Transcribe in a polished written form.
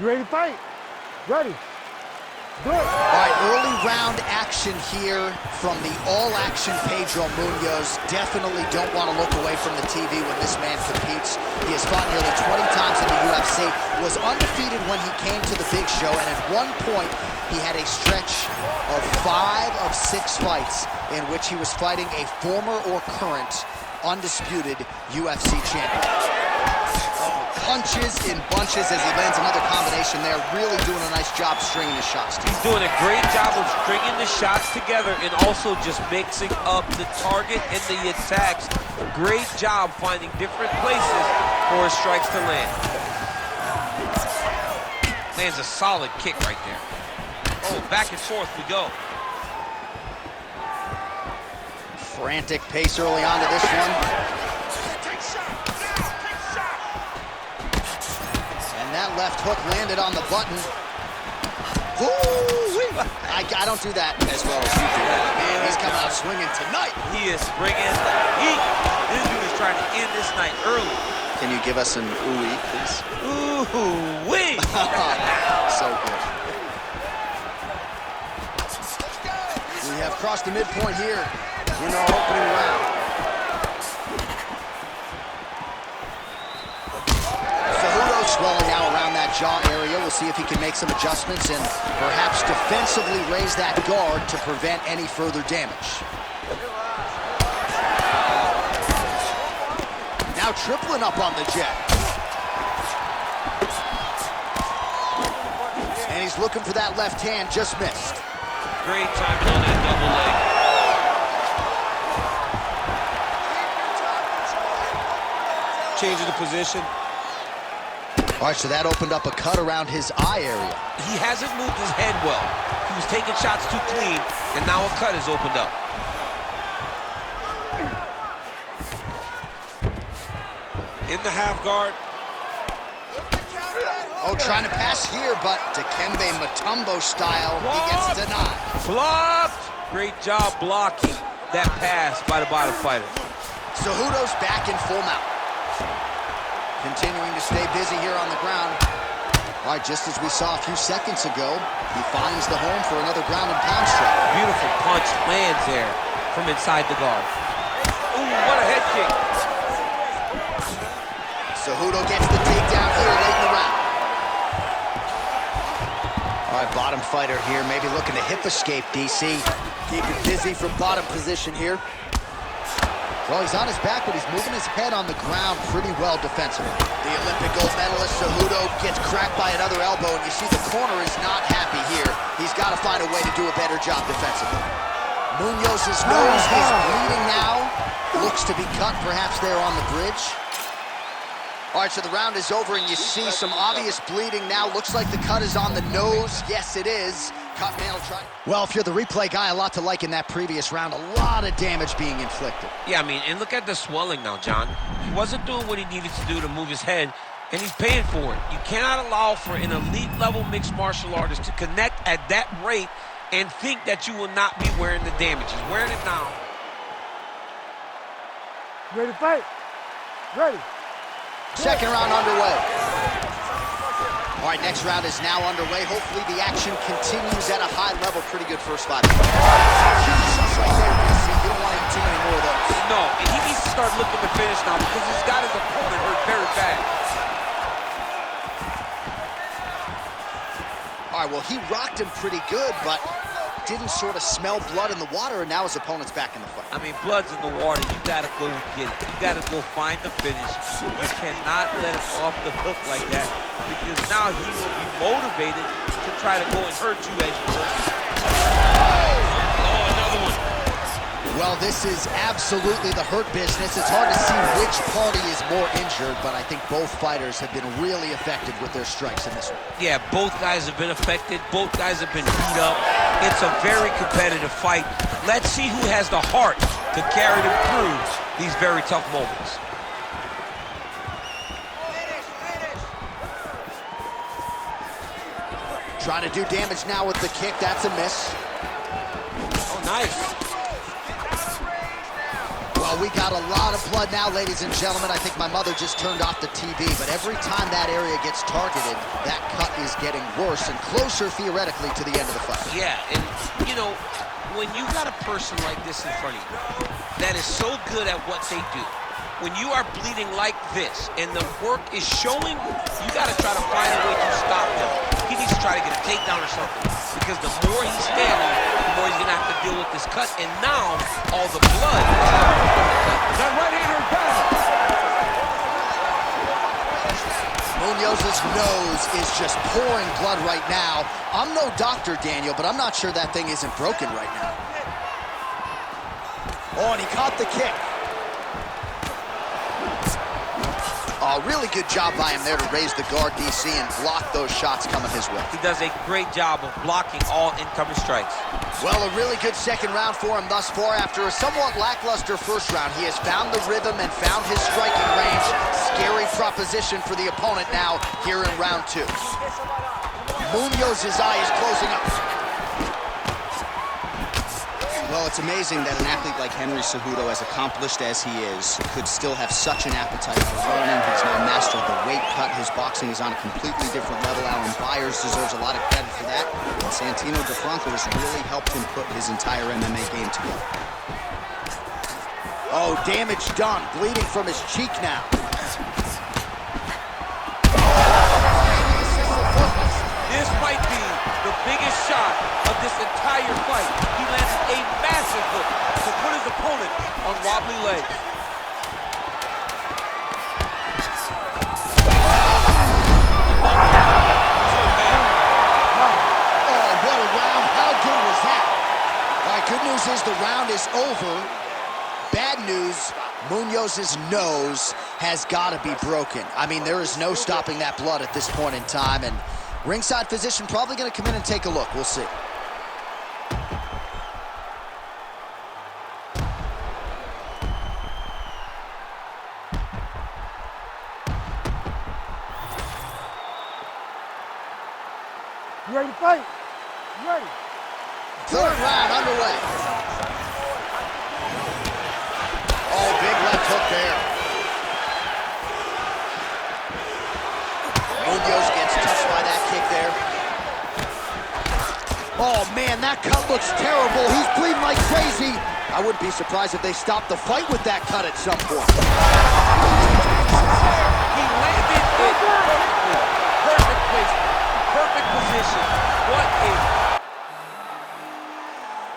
You ready to fight? Ready. Good. All right, early round action here from the all-action Pedro Munoz. Definitely don't want to look away from the TV when this man competes. He has fought nearly 20 times in the UFC, was undefeated when he came to the big show, and at one point, he had a stretch of 5 of 6 fights in which he was fighting a former or current undisputed UFC champion. Punches in bunches as he lands another combination there. Really doing a nice job stringing his shots together. He's doing a great job of stringing the shots together and also just mixing up the target and the attacks. Great job finding different places for his strikes to land. Lands a solid kick right there. Oh, back and forth we go. Frantic pace early on to this one. That left hook landed on the button. I don't do that as well as you do. Man, he's coming out swinging tonight. He is bringing the heat. This dude is trying to end this night early. Can you give us an ooh-wee, please? Ooh-wee. So good. We have crossed the midpoint here in our opening round. Swelling now around that jaw area. We'll see if he can make some adjustments and perhaps defensively raise that guard to prevent any further damage. Now tripling up on the jab. And he's looking for that left hand, just missed. Great timing on that double leg. Changing the position. All right, so that opened up a cut around his eye area. He hasn't moved his head well. He was taking shots too clean, and now a cut has opened up. In the half guard. Oh, trying to pass here, but Dikembe Mutombo style, he gets denied. Blocked! Great job blocking that pass by the bottom fighter. Cejudo's back in full mount. Continuing to stay busy here on the ground. All right, just as we saw a few seconds ago, he finds the home for another ground and pound strike. Beautiful punch lands there from inside the guard. Ooh, what a head kick. Cejudo gets the takedown here late in the round. All right, bottom fighter here, maybe looking to hip escape, DC. Keep it busy from bottom position here. Well, he's on his back, but he's moving his head on the ground pretty well defensively. The Olympic gold medalist, Cejudo, gets cracked by another elbow, and you see the corner is not happy here. He's got to find a way to do a better job defensively. Munoz's nose is bleeding now. Looks to be cut, perhaps there on the bridge. All right, so the round is over, and you see some obvious bleeding now. Looks like the cut is on the nose. Yes, it is. Cut man will try. Well, if you're the replay guy, a lot to like in that previous round. A lot of damage being inflicted. Yeah, I mean, and look at the swelling now, John. He wasn't doing what he needed to do to move his head, and he's paying for it. You cannot allow for an elite-level mixed martial artist to connect at that rate and think that you will not be wearing the damage. He's wearing it now. Ready to fight? Ready. Second round underway. All right, next round is now underway. Hopefully the action continues at a high level. Pretty good first 5 minutes. Right there, DC. You don't want to eat too many more of those. No, and he needs to start looking to finish now because he's got his opponent hurt very bad. All right, well, he rocked him pretty good, but didn't sort of smell blood in the water, and now his opponent's back in the fight. I mean, blood's in the water. You gotta go get it. You gotta go find the finish. You cannot let him off the hook like that because now he will be motivated to try to go and hurt you as you hurt. Oh, another one. Well, this is absolutely the hurt business. It's hard to see which party is more injured, but I think both fighters have been really effective with their strikes in this one. Yeah, both guys have been affected. Both guys have been beat up. It's a very competitive fight. Let's see who has the heart to carry them through these very tough moments. Trying to do damage now with the kick. That's a miss. Oh, nice. we got a lot of blood now, ladies and gentlemen. I think my mother just turned off the TV, but every time that area gets targeted, that cut is getting worse and closer, theoretically, to the end of the fight. Yeah, and, you know, when you got a person like this in front of you that is so good at what they do, when you are bleeding like this and the work is showing, you got to try to find a way to stop him. He needs to try to get a takedown or something, because the more he's standing, the more he's going to have to deal with this cut, and now all the blood is coming from the cut. That right-hander down. Munoz's nose is just pouring blood right now. I'm no doctor, Daniel, but I'm not sure that thing isn't broken right now. Oh, and he caught the kick. Really good job by him there to raise the guard, DC, and block those shots coming his way. He does a great job of blocking all incoming strikes. Well, a really good second round for him thus far. After a somewhat lackluster first round, he has found the rhythm and found his striking range. Scary proposition for the opponent now here in round 2. Munoz's eye is closing up. Well, it's amazing that an athlete like Henry Cejudo, as accomplished as he is, could still have such an appetite for learning. He's now mastered the weight cut. His boxing is on a completely different level. Alan Byers deserves a lot of credit for that. And Santino DeFranco has really helped him put his entire MMA game together. Oh, damage done. Bleeding from his cheek now. This might be the biggest shot of this entire fight. He landed a massive hook to put his opponent on wobbly legs. Oh, what a round. How good was that? All right, good news is the round is over. Bad news, Munoz's nose has got to be broken. I mean, there is no stopping that blood at this point in time, and ringside physician probably going to come in and take a look. We'll see. You ready to fight? You ready? Third round underway. Oh, big left hook there. Munoz gets touched by that kick there. Oh, man, that cut looks terrible. He's bleeding like crazy. I wouldn't be surprised if they stopped the fight with that cut at some point. He landed it perfectly. Perfect placement. Perfect position. What a